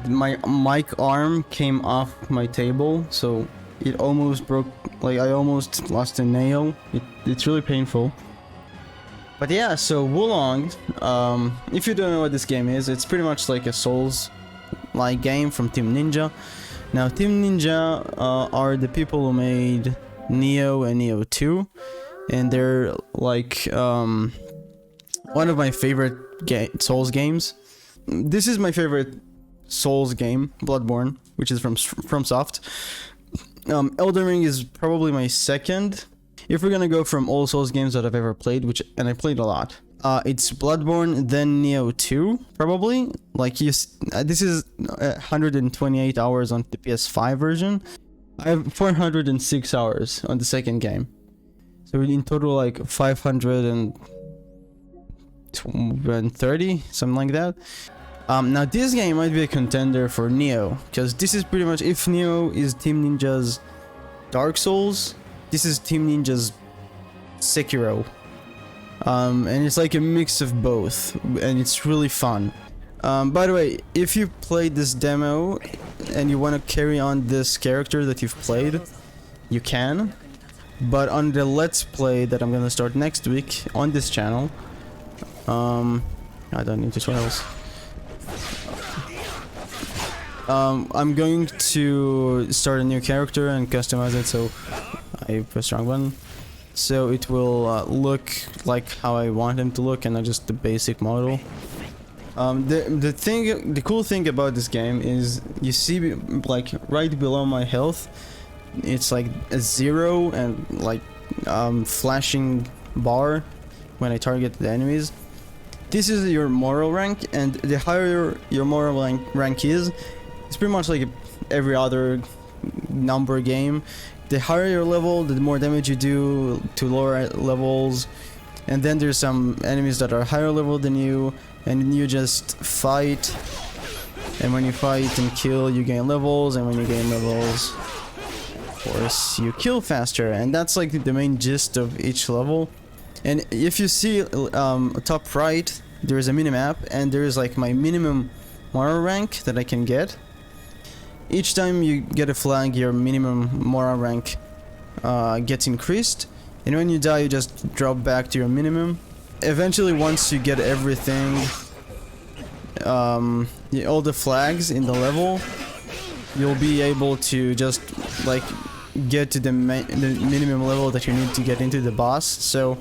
my mic arm came off my table, so it almost broke. Like I almost lost a nail. It's really painful. But yeah, so Wulong, if you don't know what this game is, it's pretty much like a Souls-like game from Team Ninja. Now, Team Ninja are the people who made Neo and Neo 2, and they're like one of my favorite Souls games. This is my favorite Souls game, Bloodborne, which is from FromSoft. Elden Ring is probably my second. If we're gonna go from all Souls games that I've ever played, and I played a lot, it's Bloodborne, then Neo 2, probably. Like this is 128 hours on the PS5 version. I have 406 hours on the second game. So in total, like 530, something like that. Now this game might be a contender for Neo, because this is pretty much, if Neo is Team Ninja's Dark Souls, this is Team Ninja's Sekiro. And it's like a mix of both, and it's really fun. By the way, if you played this demo and you want to carry on this character that you've played, you can. But on the Let's Play that I'm gonna start next week on this channel, I don't need tutorials. I'm going to start a new character and customize it, so I press wrong button. So it will look like how I want him to look, and not just the basic model. The cool thing about this game is you see, like right below my health, it's like a 0 and like flashing bar when I target the enemies. This is your moral rank, and the higher your moral rank is, it's pretty much like every other number game. The higher your level, the more damage you do to lower levels. And then there's some enemies that are higher level than you, and you just fight. And when you fight and kill, you gain levels, and when you gain levels, of course, you kill faster. And that's like the main gist of each level. And if you see top right, there's a minimap, and there's like my minimum moral rank that I can get. Each time you get a flag, your minimum moral rank gets increased, and when you die, you just drop back to your minimum. Eventually, once you get everything, all the flags in the level, you'll be able to just like get to the minimum level that you need to get into the boss. So,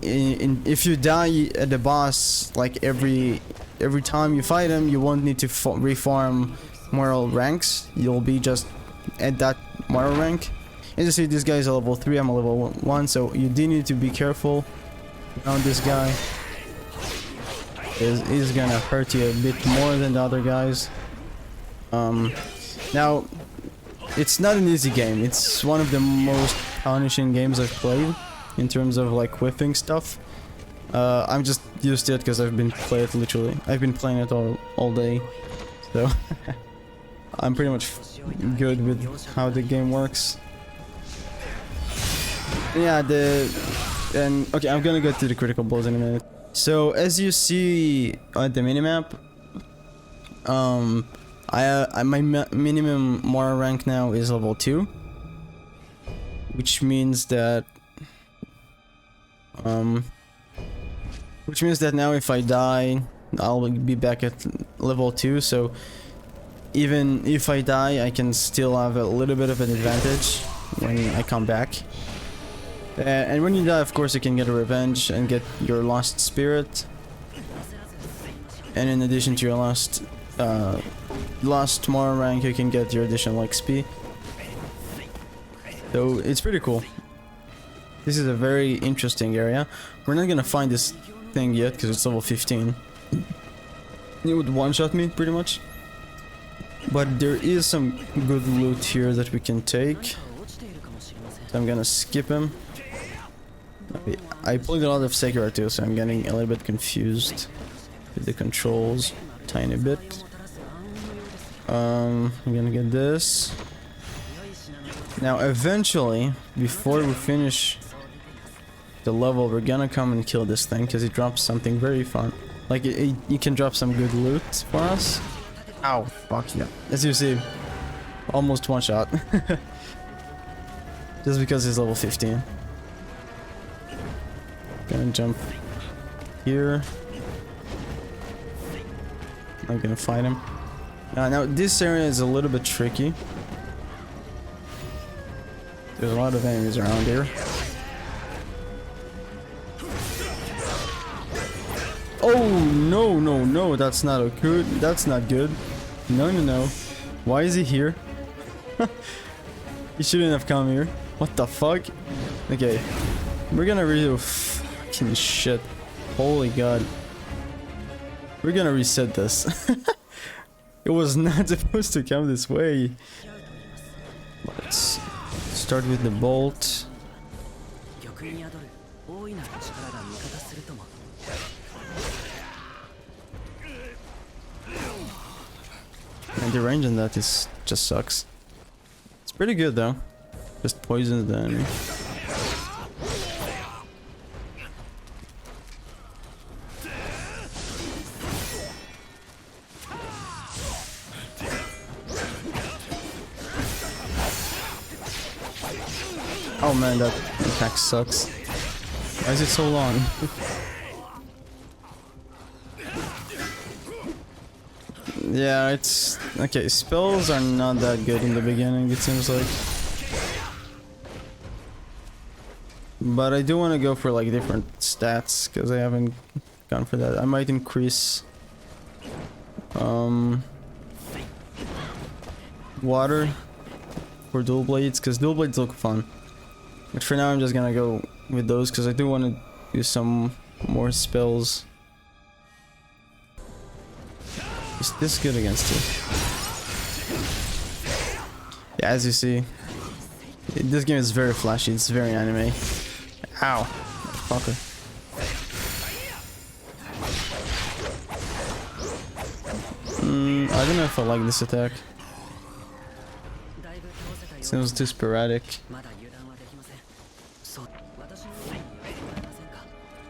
if you die at the boss, like every time you fight him, you won't need to reform moral ranks. You'll be just at that moral rank. As you see, this guy is a level 3, I'm a level 1, so you do need to be careful around this guy. He's gonna hurt you a bit more than the other guys. Now, it's not an easy game. It's one of the most punishing games I've played in terms of like whiffing stuff. I'm just used to it because I've been playing it literally. I've been playing it all day, so I'm pretty much good with how the game works. Yeah, okay, I'm gonna go to the critical blows in a minute. So as you see at the minimap, my minimum moral rank now is level 2, which means that now if I die, I'll be back at level 2. So even if I die, I can still have a little bit of an advantage when I come back. And when you die, of course, you can get a revenge and get your lost spirit. And in addition to your lost moral rank, you can get your additional XP. So it's pretty cool. This is a very interesting area. We're not gonna find this thing yet because it's level 15. It would one-shot me pretty much. But there is some good loot here that we can take. So I'm gonna skip him. I played a lot of Sekiro too, so I'm getting a little bit confused with the controls, tiny bit. I'm gonna get this. Now eventually, before we finish the level, we're gonna come and kill this thing because it drops something very fun. Like you can drop some good loot for us. Ow, fuck yeah. As you see, almost one shot. Just because he's level 15. Gonna jump here. I'm gonna fight him. Now this area is a little bit tricky. There's a lot of enemies around here. Oh no, no, no, that's not good. That's not good. No, no, no. Why is he here? He shouldn't have come here. What the fuck? Okay, we're gonna redo fucking shit. Holy god. We're gonna reset this. It was not supposed to come this way. Let's start with the bolt. And the range on that is just sucks. It's pretty good though. Just poisons the enemy. Oh man, that attack sucks. Why is it so long? Yeah, it's... Okay, spells are not that good in the beginning, it seems like. But I do want to go for like different stats, because I haven't gone for that. I might increase... water for dual blades, because dual blades look fun. But for now I'm just gonna go with those, because I do want to do some more spells. Is this good against it? Yeah, as you see, this game is very flashy, it's very anime. Ow. Fucker. I don't know if I like this attack. Seems too sporadic.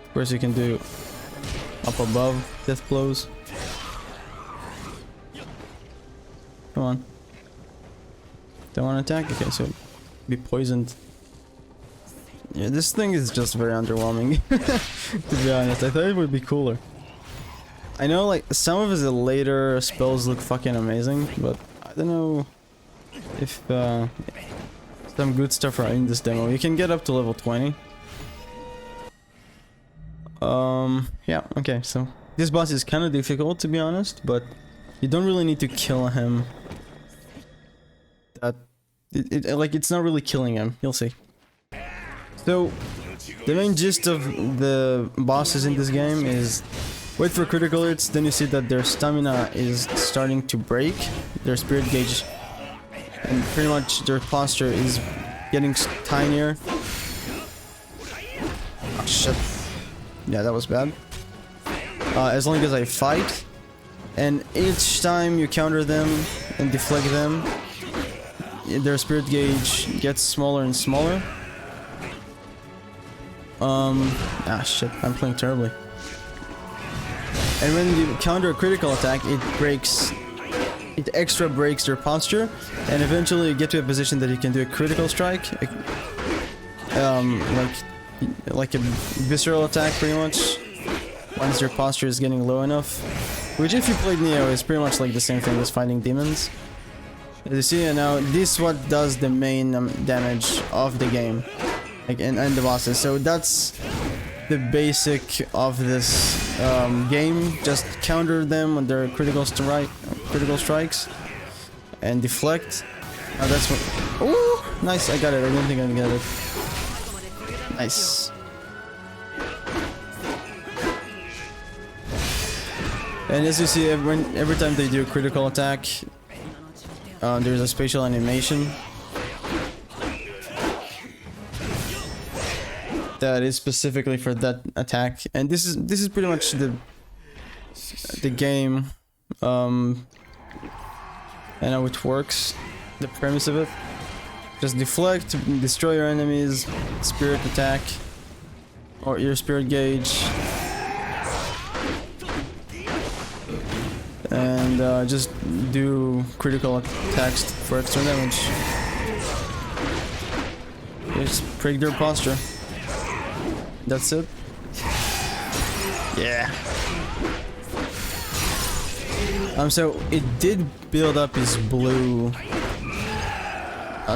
Of course you can do up above death blows. Come on. Don't want to attack? Okay, so be poisoned. Yeah, this thing is just very underwhelming. To be honest, I thought it would be cooler. I know like some of his later spells look fucking amazing, but I don't know if some good stuff are in this demo. You can get up to level 20. Yeah, okay, so this boss is kind of difficult to be honest, but you don't really need to kill him. That like it's not really killing him. You'll see. So the main gist of the bosses in this game is wait for critical hits, then you see that their stamina is starting to break, their spirit gauge, and pretty much their posture is getting tinier. Oh shit. Yeah, that was bad. As long as I fight, and each time you counter them and deflect them, their spirit gauge gets smaller and smaller. Ah shit, I'm playing terribly. And when you counter a critical attack, it extra breaks their posture, and eventually you get to a position that you can do a critical strike, like a visceral attack pretty much, once your posture is getting low enough. Which if you played Neo is pretty much like the same thing as fighting demons. As you see now, this is what does the main damage of the game, like and the bosses. So that's the basic of this game. Just counter them on their critical strikes and deflect. Now that's what. Ooh, nice! I got it. I didn't think I'd get it. Nice. And as you see, every time they do a critical attack, there's a special animation that is specifically for that attack, and this is pretty much the game, and how it works, the premise of it. Just deflect, destroy your enemies, spirit attack, or your spirit gauge. and just do critical attacks for extra damage. Just prick their posture. That's it. Yeah. So it did build up his blue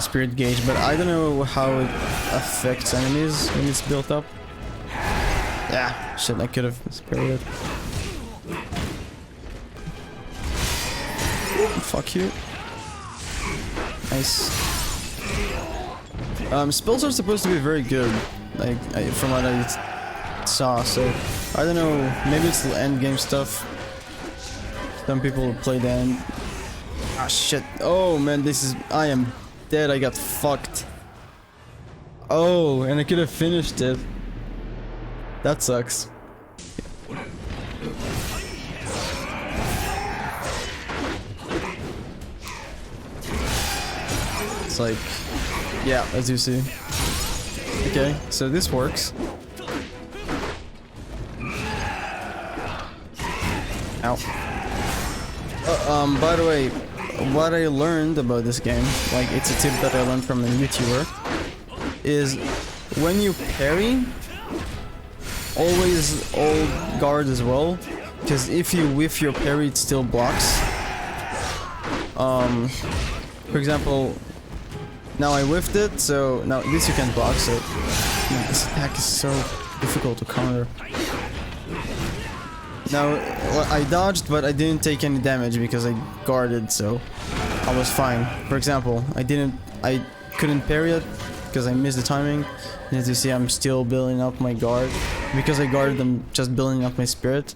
spirit gauge, but I don't know how it affects enemies when it's built up. Yeah, shit, I could have spared it. Fuck you. Nice. Spells are supposed to be very good, like from what I saw. So I don't know. Maybe it's the end game stuff. Some people play the end. Ah shit. Oh man, this is. I am dead. I got fucked. Oh, and I could have finished it. That sucks. It's like, yeah, as you see. Okay, so this works. Ow. By the way, what I learned about this game, like it's a tip that I learned from a YouTuber, is when you parry, always hold guard as well, because if you whiff your parry, it still blocks. For example, now I whiffed it, so now this you can block, so man, this attack is so difficult to counter. Now, well, I dodged, but I didn't take any damage because I guarded, so I was fine. For example, I couldn't parry it because I missed the timing. And as you see, I'm still building up my guard. Because I guarded, I'm just building up my spirit.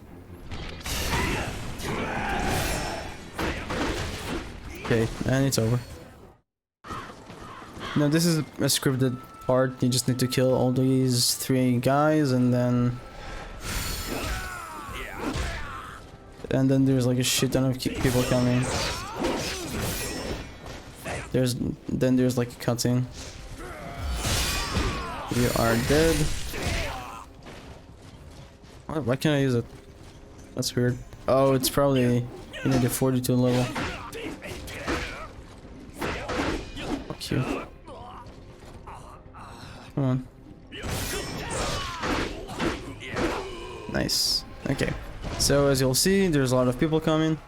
Okay, and it's over. Now this is a scripted part. You just need to kill all these 3 guys, and then there's like a shit ton of people coming. There's like a cutscene. You are dead. Why can't I use it? That's weird. Oh, it's probably you need a 42 level. Fuck you. Come on. Nice. Okay. So as you'll see, there's a lot of people coming.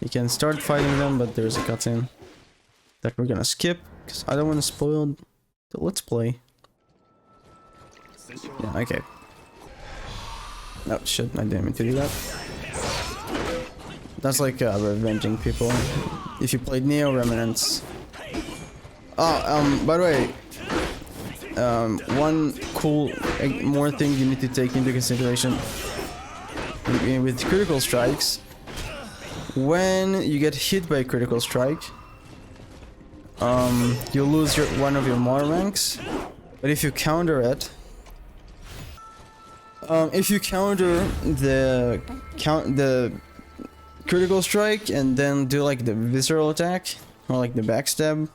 You can start fighting them, but there's a cutscene that we're gonna skip because I don't want to spoil the let's play. Yeah, okay. Oh shit, I didn't mean to do that. That's like revenging people. If you played Neo Remnants. Oh, by the way, one cool more thing you need to take into consideration with critical strikes. When you get hit by a critical strike, you lose one of your more ranks. But if you counter it, if you counter the critical strike and then do like the visceral attack or like the backstab,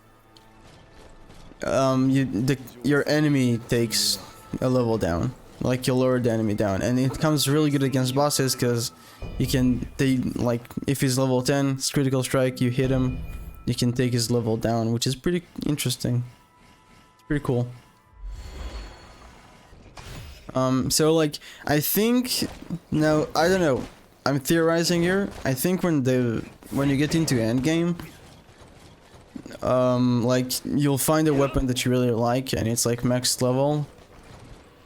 your enemy takes a level down. Like you lower the enemy down, and it comes really good against bosses because you can like if he's level 10, it's critical strike, you hit him, you can take his level down, which is pretty interesting. It's pretty cool. So like I think now I don't know. I'm theorizing here. I think when you get into endgame, like you'll find a weapon that you really like, and it's like max level.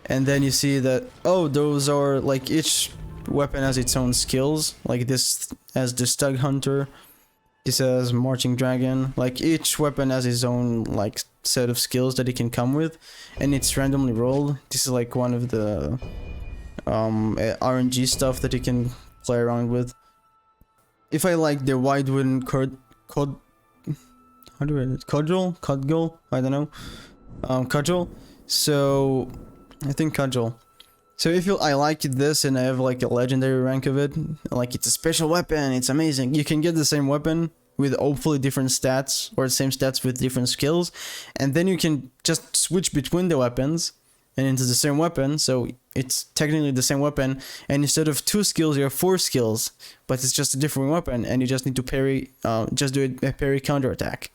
And then you see that, oh, those are like each weapon has its own skills. Like this has the Stag Hunter, this has Marching Dragon. Like each weapon has its own like set of skills that it can come with, and it's randomly rolled. This is like one of the RNG stuff that you can play around with. If I like the wide wooden cudgel, I don't know, cudgel. So. I think cudgel. So if I like this and I have like a legendary rank of it, like it's a special weapon, it's amazing. You can get the same weapon with hopefully different stats or the same stats with different skills, and then you can just switch between the weapons and into the same weapon, so it's technically the same weapon, and instead of 2 skills you have 4 skills, but it's just a different weapon, and you just need to parry, just do a parry counter attack.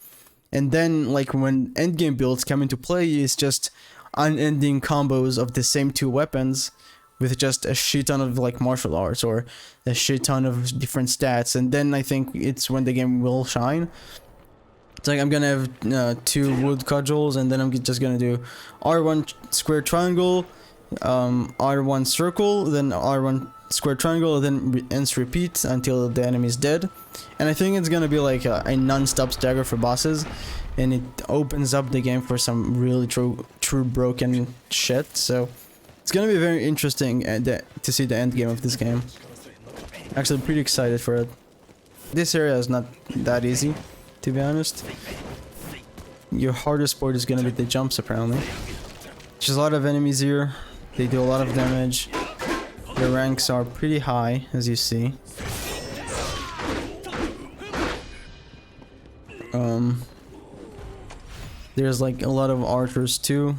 And then like when endgame builds come into play, it's just unending combos of the same 2 weapons with just a shit ton of like martial arts or a shit ton of different stats, and then I think it's when the game will shine. It's like I'm gonna have 2 wood cudgels, and then I'm just gonna do R1 square triangle, R1 circle, then R1 square triangle, then repeat until the enemy is dead. And I think it's gonna be like a non-stop stagger for bosses, and it opens up the game for some really true broken shit. So it's gonna be very interesting to see the end game of this game. Actually, pretty excited for it. This area is not that easy, to be honest. Your hardest part is gonna be the jumps, apparently. There's a lot of enemies here. They do a lot of damage. The ranks are pretty high, as you see. There's like a lot of archers too.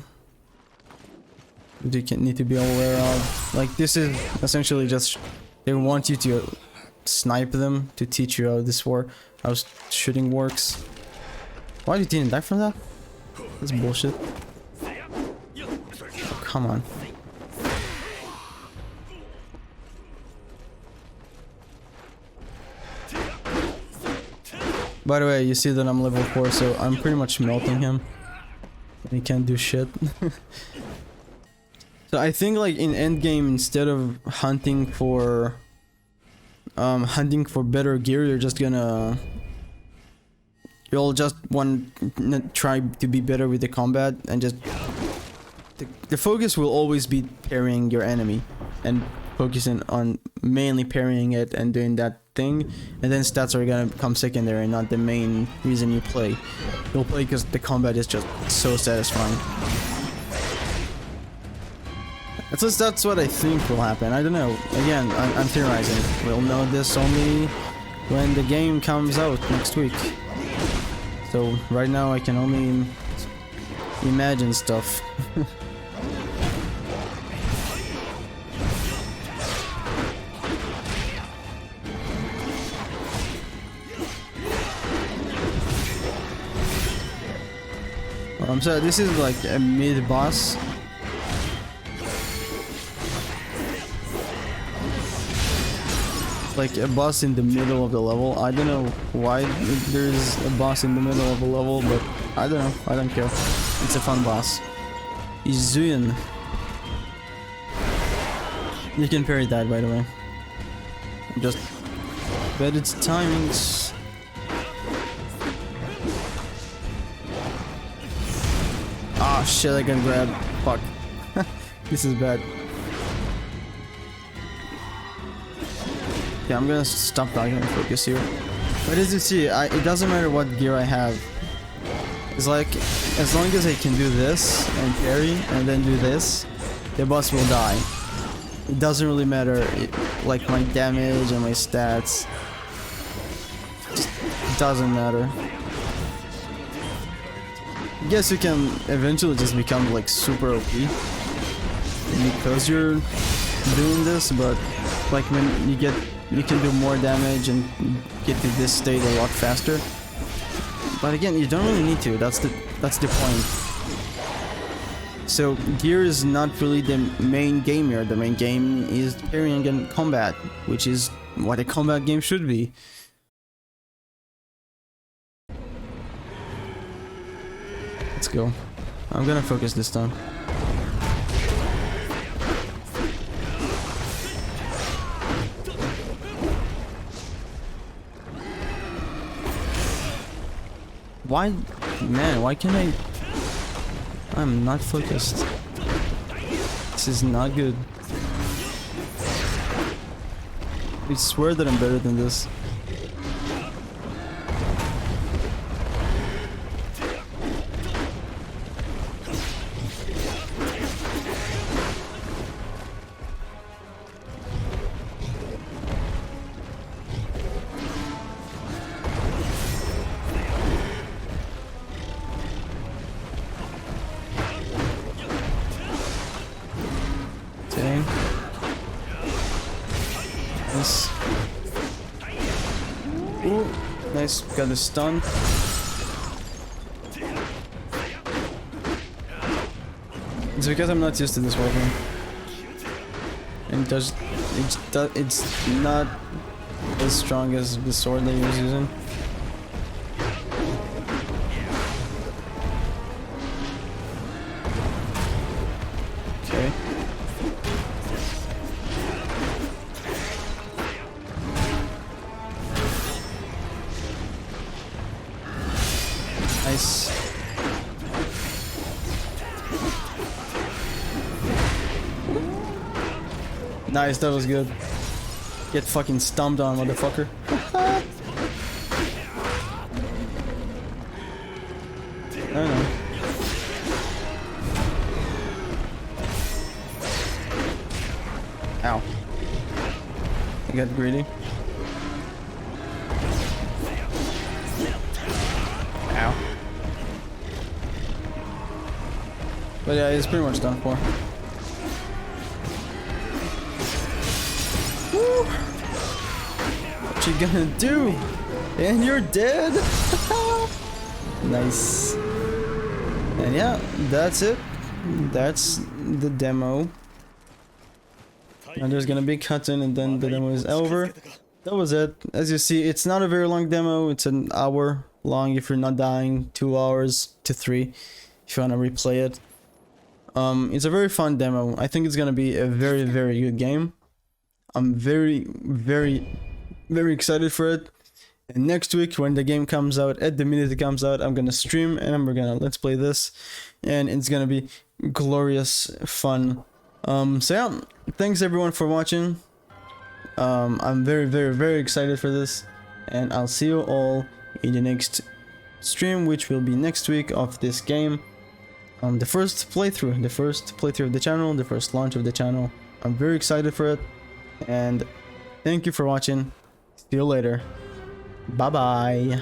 You need to be aware of. Like, this is essentially just, they want you to snipe them to teach you how shooting works. Why you didn't die from that? That's bullshit. Oh, come on. By the way, you see that I'm level 4, so I'm pretty much melting him. He can't do shit. So I think like in endgame, instead of hunting for better gear, you'll just want to try to be better with the combat, and just the focus will always be parrying your enemy and focusing on mainly parrying it and doing that thing, and then stats are gonna come secondary, not the main reason you play. You'll play because the combat is just so satisfying. At least that's what I think will happen. I don't know. Again, I'm theorizing. We'll know this only when the game comes out next week. So right now I can only imagine stuff. So this is like a mid-boss. Like a boss in the middle of the level. I don't know why there's a boss in the middle of the level, but I don't know. I don't care. It's a fun boss. Izuin. You can parry that, by the way. Just bet its timings. Ah, shit, I got grabbed. Fuck. This is bad. Yeah, I'm gonna stop talking and focus here. But as you see, it doesn't matter what gear I have. It's like, as long as I can do this and parry and then do this, the boss will die. It doesn't really matter, like my damage and my stats. It doesn't matter. I guess you can eventually just become like super OP because you're doing this, but like when you can do more damage and get to this state a lot faster. But again, you don't really need to. That's the point. So gear is not really the main game here. The main game is parrying and combat, which is what a combat game should be. Let's go. I'm gonna focus this time. Why, man, why can't I'm not focused. This is not good. I swear that I'm better than this. Nice, got the stun. It's because I'm not used to this weapon. And it's not as strong as the sword that he was using. Okay. Nice. Nice, that was good. Get fucking stomped on, motherfucker. I don't know. Ow. I got greedy. Ow. But yeah, it's pretty much done for. Woo! What you gonna do? And you're dead? Nice. And yeah, that's it. That's the demo. And there's gonna be cutscene and then the demo is over. That was it. As you see, it's not a very long demo. It's an hour long if you're not dying. 2 hours to 3 if you wanna replay it. It's a very fun demo. I think it's gonna be a very, very good game. I'm very, very, very excited for it. And next week, when the game comes out, at the minute it comes out, I'm gonna stream and we're gonna let's play this, and it's gonna be glorious fun. So yeah, thanks everyone for watching. I'm very, very, very excited for this, and I'll see you all in the next stream, which will be next week of this game. The first playthrough of the channel, the first launch of the channel. I'm very excited for it, and thank you for watching. See you later. Bye bye.